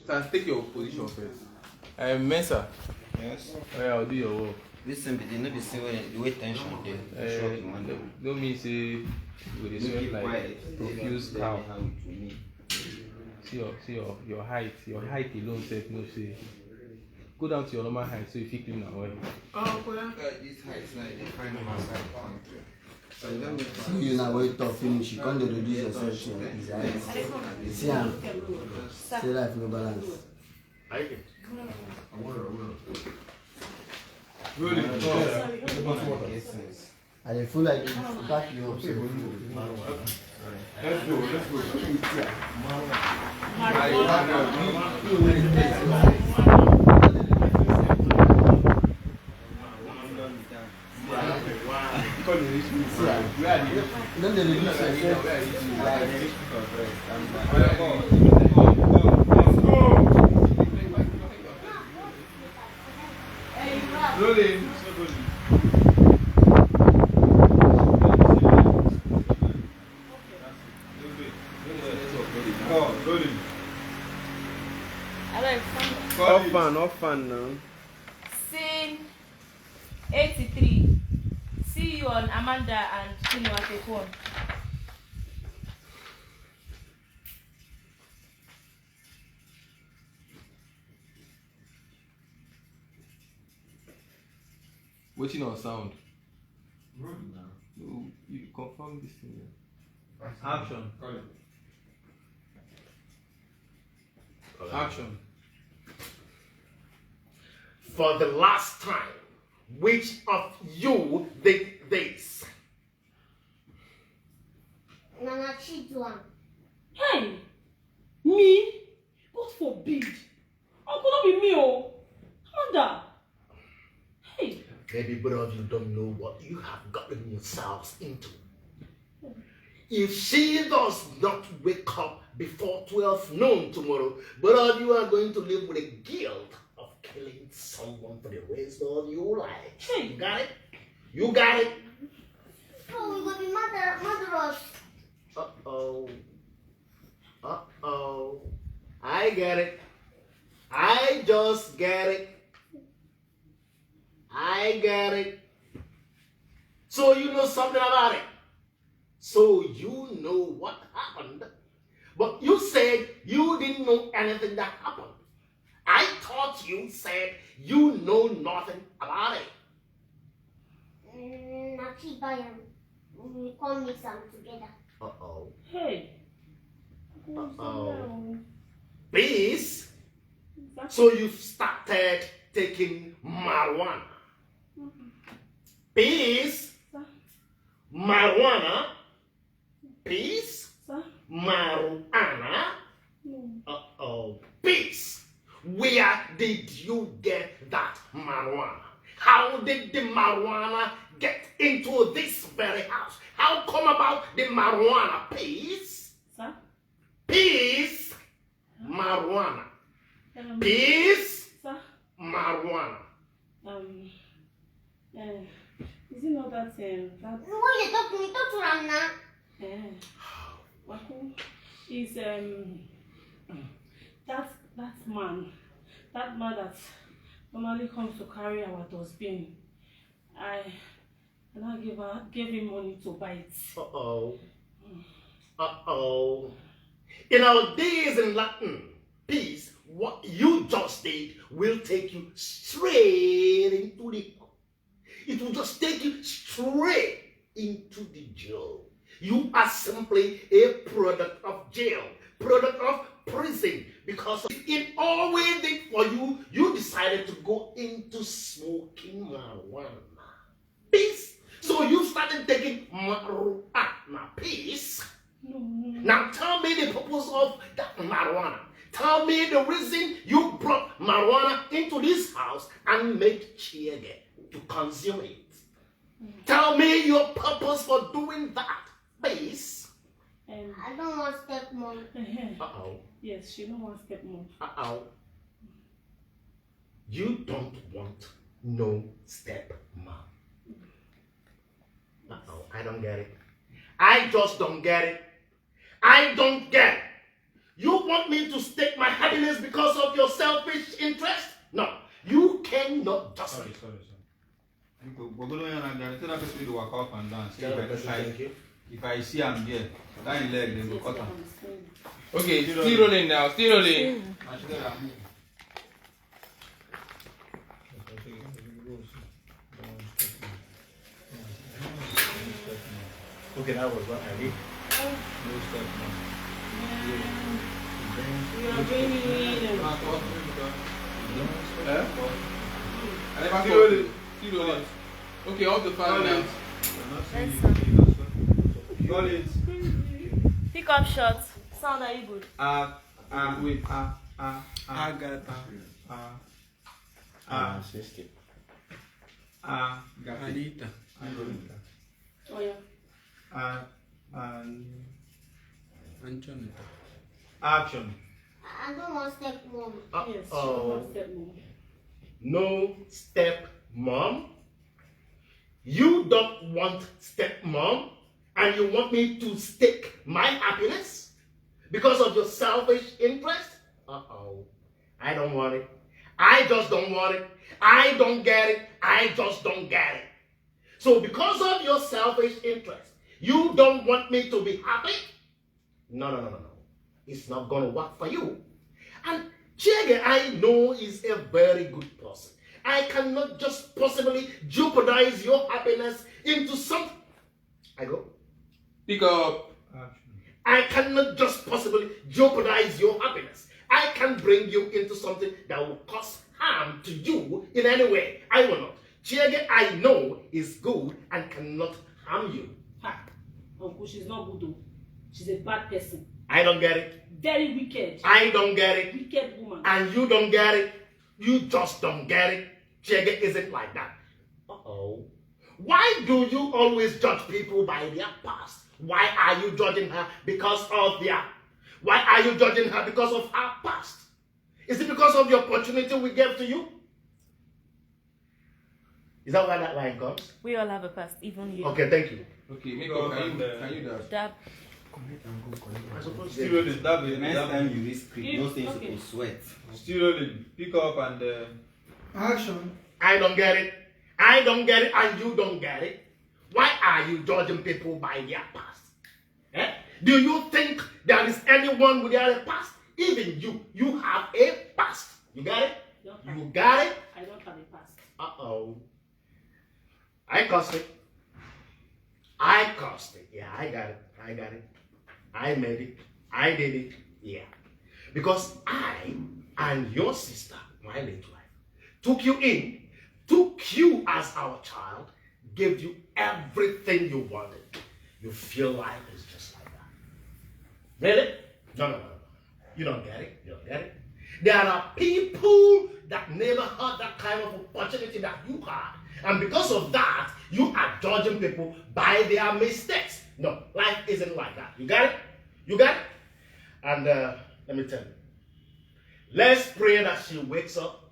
Sir, take your position first. Mensa. Yes. I'll do your work. Listen, but they know the same way the way tension there. No mean say with the sweat like profuse cow. See your height. Your height alone says no say. Go down to your normal height so you feel clean and well. Oh, well, this height is like the kind of outside. So you now wait to finish. You can't reduce yourself. See, say life no balance. I feel like it's back you up. Let's go. Not fun now. Scene 83. See you on Amanda and Chinua phone. waiting on sound. No, you confirm this thing. Yeah. Action. Action. For the last time, which of you did this? Nana Chidwan. Hey! Me? God forbid. How could not be me, oh? Amanda. Hey! Maybe both of you don't know what you have gotten yourselves into. If she does not wake up before 12 noon tomorrow, both of you are going to live with a guilt of killing someone for the rest of your life. Hey. You got it? You got it? So we will be murderers. Uh-oh. Uh-oh. I get it. I just get it. I get it. So you know something about it. So you know what happened. But you said you didn't know anything that happened. I thought you said you know nothing about it. Naki Bayan. We call me some together. Uh-oh. Hey! Uh-oh. Please. So you've started taking marijuana. Peace. Marijuana. Peace. Marijuana. Uh-oh. Peace. Where did you get that marijuana? How did the marijuana get into this very house? How come about the marijuana? Peace. Sir? Peace. Marijuana. Peace. Sir? Marijuana. Is it not that that What you talk to me? Talk to Ramna. Waku is that man that normally comes to carry our dustbin. I gave him money to buy it. Uh-oh. Uh-oh. In our days in Latin, peace, what you just did will take you straight into the... It will just take you straight into the jail. You are simply a product of jail, product of prison, because in all we did for you, you decided to go into smoking marijuana. Peace. So you started taking marijuana. Peace. No. Now tell me the purpose of that marijuana. Tell me the reason you brought marijuana into this house and made Chiege to consume it. Tell me your purpose for doing that, please. I don't want stepmom. Uh-oh. Yes, she don't want stepmom. Uh-oh. You don't want no stepmom. Uh-oh, I don't get it. I just don't get it. I don't get it. You want me to stake my happiness because We're going to tell that person to walk up and down. Thank you. If I see I'm there, that leg, then go cut him. Okay, still rolling now, still rolling. Okay, that was what I did. No step We are bringing Still rolling. Still rolling. Okay, off the fan now. pick up shots. Sound are you good? Wait. Sister. Anita. Oh yeah. Anthony. Action. I don't want step mom. Yes. Oh. Step mom. No step mom. You don't want step mom, and you want me to stake my happiness because of your selfish interest? I don't want it. I just don't want it. I don't get it. I just don't get it. So because of your selfish interest, you don't want me to be happy? No. It's not going to work for you. And Chege, I know, is a very good person. I cannot just possibly jeopardize your happiness into something. I go. Pick up. I cannot just possibly jeopardize your happiness. I can bring you into something that will cause harm to you in any way. I will not. Chege, I know, is good and cannot harm you. Ha. Uncle, she's not good though. She's a bad person. I don't get it. Very wicked. I don't get it. Wicked woman. And you don't get it. You just don't get it. Chege isn't like that. Why do you always judge people by their past? Why are you judging her because of their... Why are you judging her because of her past? Is it because of the opportunity we gave to you? Is that where that line comes? We all have a past, even you. Okay, thank you. Okay, make up. Can you dash? Dab. Still rolling. That The will next time you read script, You- those things okay. will sweat. Still rolling. Pick up and Action. I don't get it. I don't get it and you don't get it. Why are you judging people by their past? Eh? Do you think there is anyone without a past? Even you have a past. You got it? You got it? I don't have a past. I cursed it. I cursed it. Yeah, I got it. I made it. I did it. Yeah. Because I and your sister, my late wife, took you in, took you as our child, gave you everything you wanted. You feel like it's just like that. Really? No. You don't get it. You don't get it. There are people that never had that kind of opportunity that you had. And because of that, you are judging people by their mistakes. No, life isn't like that. You got it? You got it? And let me tell you. Let's pray that she wakes up.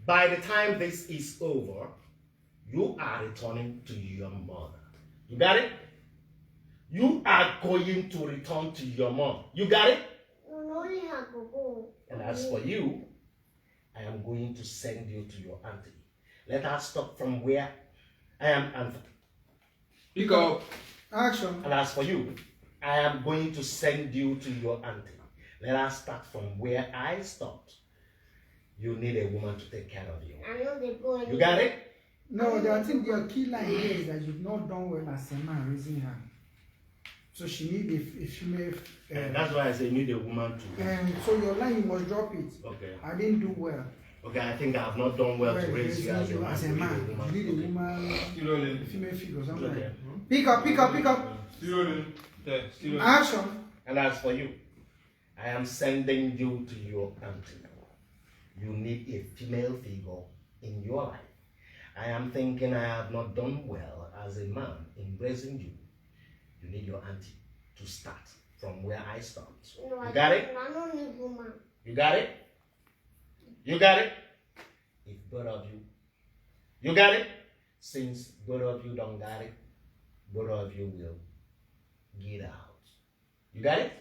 By the time this is over, you are returning to your mother. You got it? You are going to return to your mom. You got it? Only have to go. And as for you, I am going to send you to your auntie. Let her stop from where I am and Pick up. Action. And as for you, I am going to send you to your auntie. Let her start from where I stopped. You need a woman to take care of you. I know they go. You got it? No, I think your key line here is that you've not done well as a man raising her. So she need a female. And that's why I say you need a woman to. And so your line, you must drop it. Okay. I didn't do well. Okay, I think I have not done well to raise you as a man. As a man, you need a woman, still rolling. female figure, something Okay. like that. Pick up. Still rolling. Yeah, still rolling. Action. And as for you, I am sending you to your auntie. You need a female figure in your life. I am thinking I have not done well as a man in raising you. You need your auntie to start from where I stopped. No, You got it? I don't need woman. You got it? You got it? If both of you, you got it? Since both of you don't got it, both of you will get out. You got it?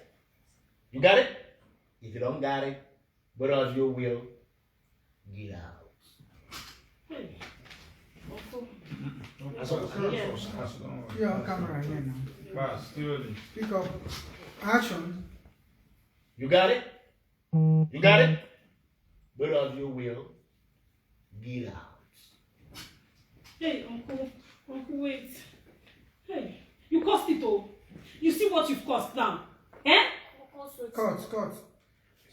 You got it? If you don't got it, both of you will get out. Hey. Uncle. Yes. You're on camera here now. Pick up. Action. You got it? You got it? Both of you will get out. Hey, Uncle, wait. Hey, you cost it all. You see what you've cost now? Eh? Cut.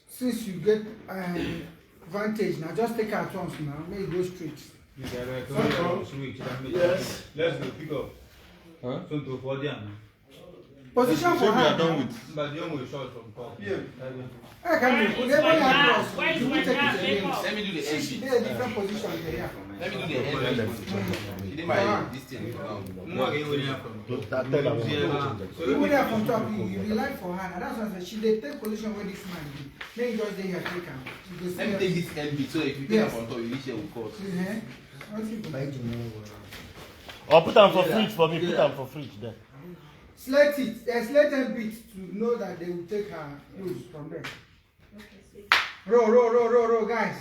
Since you get advantage now, just take her at once now. May you go straight. Yes. Let's go, pick up. Huh? So to for them. Position for her. But the only shot from top. Yeah. Hey, can you put everybody across? Where is You my will take dad? it again. Make up. Let me do the end She bit. did a different position here. Let me do the end bit. She did my this thing. No, I get where they are from. You put her from top, you rely for her. And that's what I said. She did take position where this man did. Then you just stay here, take her. Let me take this end bit so if you take Yes. up on top, you reach here with course. Or put them for fridge for me. Put them for fridge then. Slate it. Slate them bit to know that they will take her clothes from there. Roll, guys.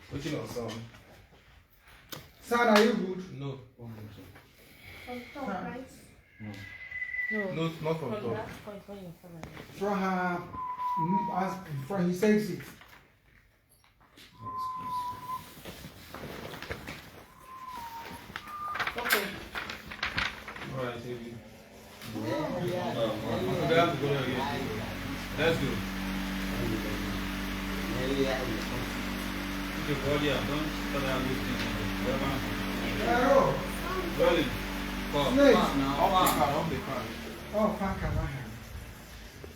What's your sound? Sound, are you good? No. On top, right? No, not from top. From her, from his exit. Okay. Alright, baby. We have to go there again. Let's go. Put your body up. Don't start out lifting. Roll. Rolling. Come. Slate. Off the car. Oh, fuck,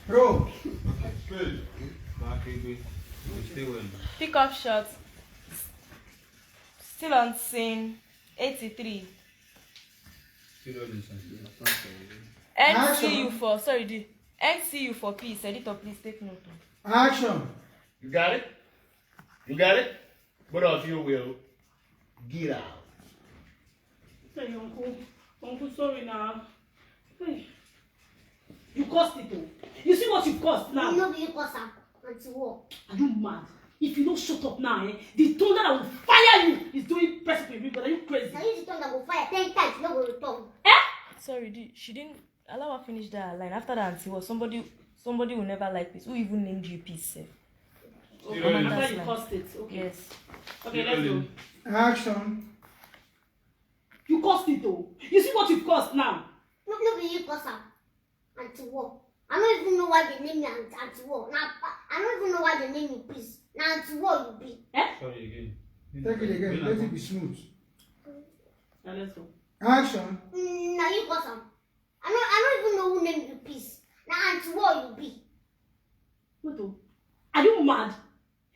roll. Good. Back, baby. Stay well. Pick up shot. Still on scene. 83. Still rolling, son. NCU for NCU for peace. Editor, please take note. Action. You got it? You got it? Both of you will get out. Hey, Uncle, sorry now. Hey. You cost it all. You see what you cost now? No, you cost her. Until what? Are you mad? If you don't shut up now, the thunder that will fire you is doing press up your but are you crazy? Now you turn that go fire 10 times, you no go return. Sorry, she didn't allow her finish that line. After that, it was somebody will never like peace. Who even named you peace, sir? Okay, Commander's after you line. cost it. Okay. Yes. Okay, let's go. Action. You cost it all. You see what you cost now? No, you cost her. Until what? I don't even know why they name me until what. Now, I don't even know why they name me peace. Now, until what you be? Sorry again. Take it again. Let it be smooth. Now let's go. Action. Now you cost her. I don't even know who named you peace. Now, until what you be? What? Are you mad?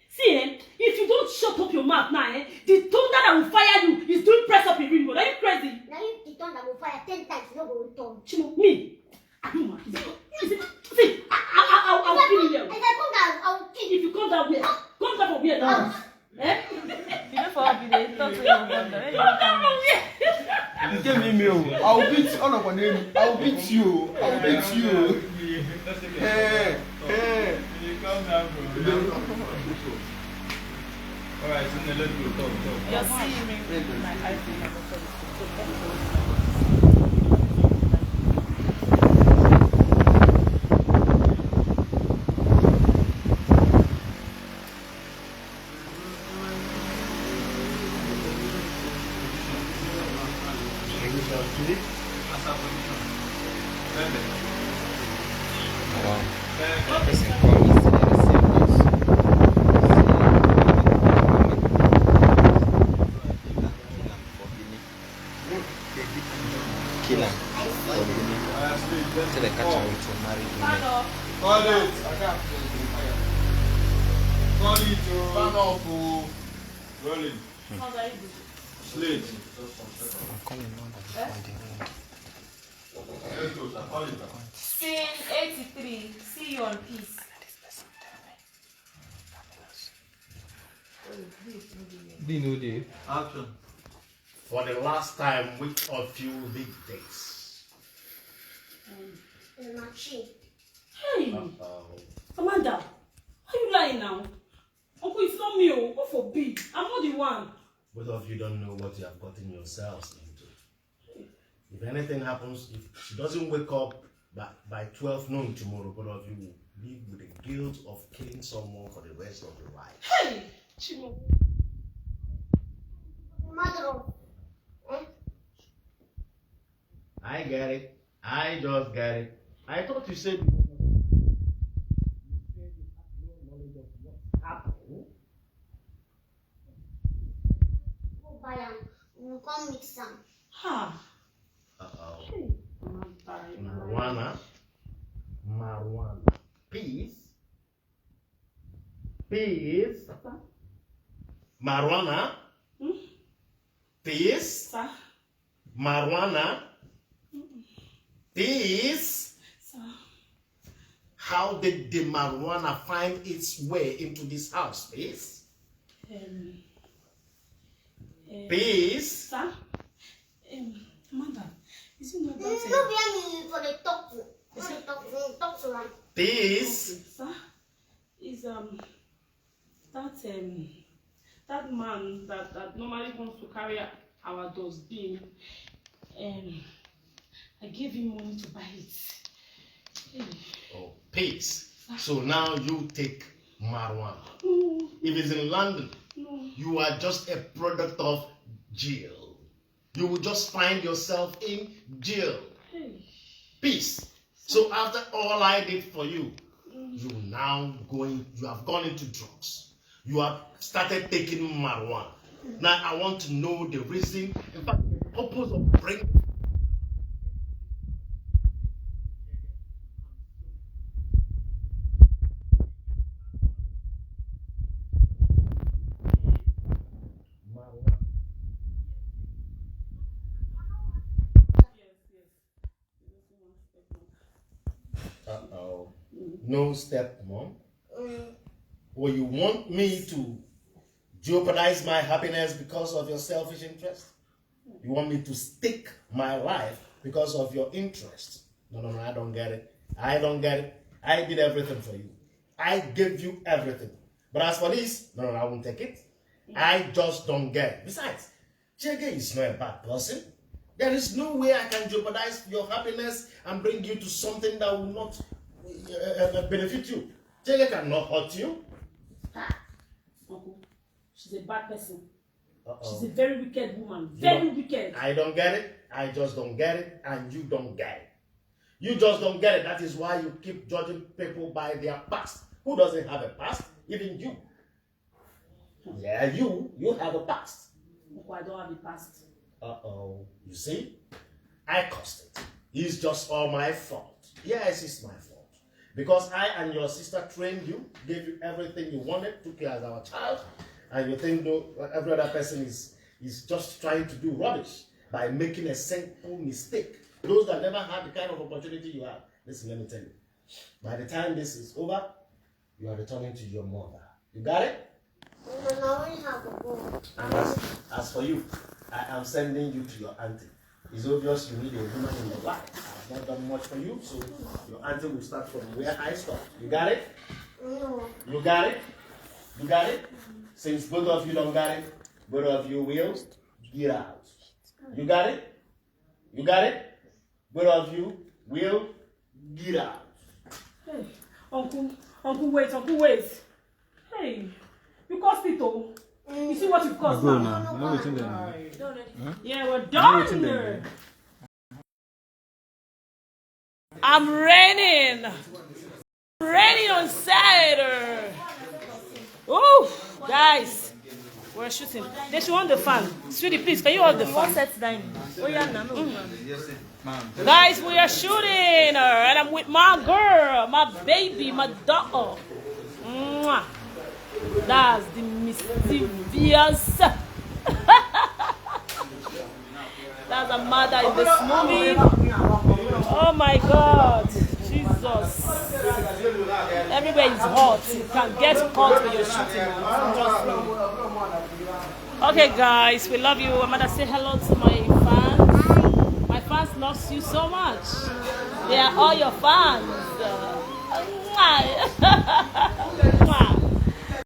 See, if you don't shut up your mouth now, the thunder that will fire you is doing press up your ring. Are you crazy? Now you return that go fire 10 times, you no go return. Chimo, me? Are you mad? See, I'll kill you. If I come down, I will kill you. If you come down where? Come down from where now? Eh? You know for be there. Talk to your wonder. Come down from where? Give me meal. I'll beat you. Oh, no, I'll beat you. I'll beat you. Hey. You come down from Alright, so now let's go. Talk. Your C ring with my iPhone number Kill him. Till they catch him with a married woman. Call it. Call it. Stand up. Rolling. Slate. I'm calling number before the ring. Let's go. Call it. Scene 83. See you on peace. Dino day. Action. For the last time, which of you did this? The machine. Hey, Amanda, why are you lying now? Uncle, it's not me. Oh, God forbid. I'm not the one. Both of you don't know what you have gotten yourselves into. If anything happens, if she doesn't wake up by 12 noon tomorrow, both of you will live with the guilt of killing someone for the rest of your life. Hey, Chimo. Mother. I get it. I just get it. I thought you said We'll come mix some. Ha. uh-oh. Hey. Marijuana. Peace. Marijuana. Peace. Sir. Marijuana. Peace. Sir. How did the marijuana find its way into this house, please? Peace. Sir. Mother, is it not that? No, we for the talk to. Talk to her. Peace. Okay, sir. Is that man that normally wants to carry our dustbin? I gave him money to buy it. Oh, peace. So now you take marijuana. No. If it's in London, No. you are just a product of jail. You will just find yourself in jail. Hey. Peace. So after all I did for you, you have gone into drugs. You have started taking marijuana. Now I want to know the reason, in fact, the purpose of bringing. Uh-oh. No stepmom? Or you want me to jeopardize my happiness because of your selfish interest? You want me to stake my life because of your interest? No, I don't get it. I don't get it. I did everything for you. I gave you everything. But as for this, no, I won't take it. I just don't get it. Besides, Chege is not a bad person. There is no way I can jeopardize your happiness and bring you to something that will not benefit you. Chege cannot hurt you. Uncle, she's a bad person. Uh-oh. She's a very wicked woman. Very wicked. I don't get it. I just don't get it. And you don't get it. You just don't get it. That is why you keep judging people by their past. Who doesn't have a past? Even you. Yeah, you have a past. Uncle, I don't have a past. Uh-oh. You see? I caused it. It's just all my fault. Yes, it's my fault. Because I and your sister trained you, gave you everything you wanted, took you as our child, and you think every other person is just trying to do rubbish by making a simple mistake. Those that never had the kind of opportunity you had. Listen, let me tell you. By the time this is over, you are returning to your mother. You got it? And as for you, I am sending you to your auntie. It's obvious you need a woman in your life. I have not done much for you, so your auntie will start from where I stopped. You got it? No. You got it? You got it? Since both of you don't got it, both of you will get out. You got it? You got it? Both of you will get out. Hey, Uncle, wait. Hey, you caused it all. You see what you've caused now? No, it's in there. Yeah, we're done. I'm raining on side. Oh, guys, we're shooting. They should on the fan. Sweetie, please, can you hold the fan? Set down. Oh yeah, no. Guys, we are shooting, and I'm with my girl, my baby, my daughter. Mwah. That's the mischievous. That's a mother in this movie. Oh my God, Jesus! Everywhere is hot. You can get hot when you're shooting. Okay, guys, we love you. Amanda, say hello to my fans. My fans love you so much. They are all your fans.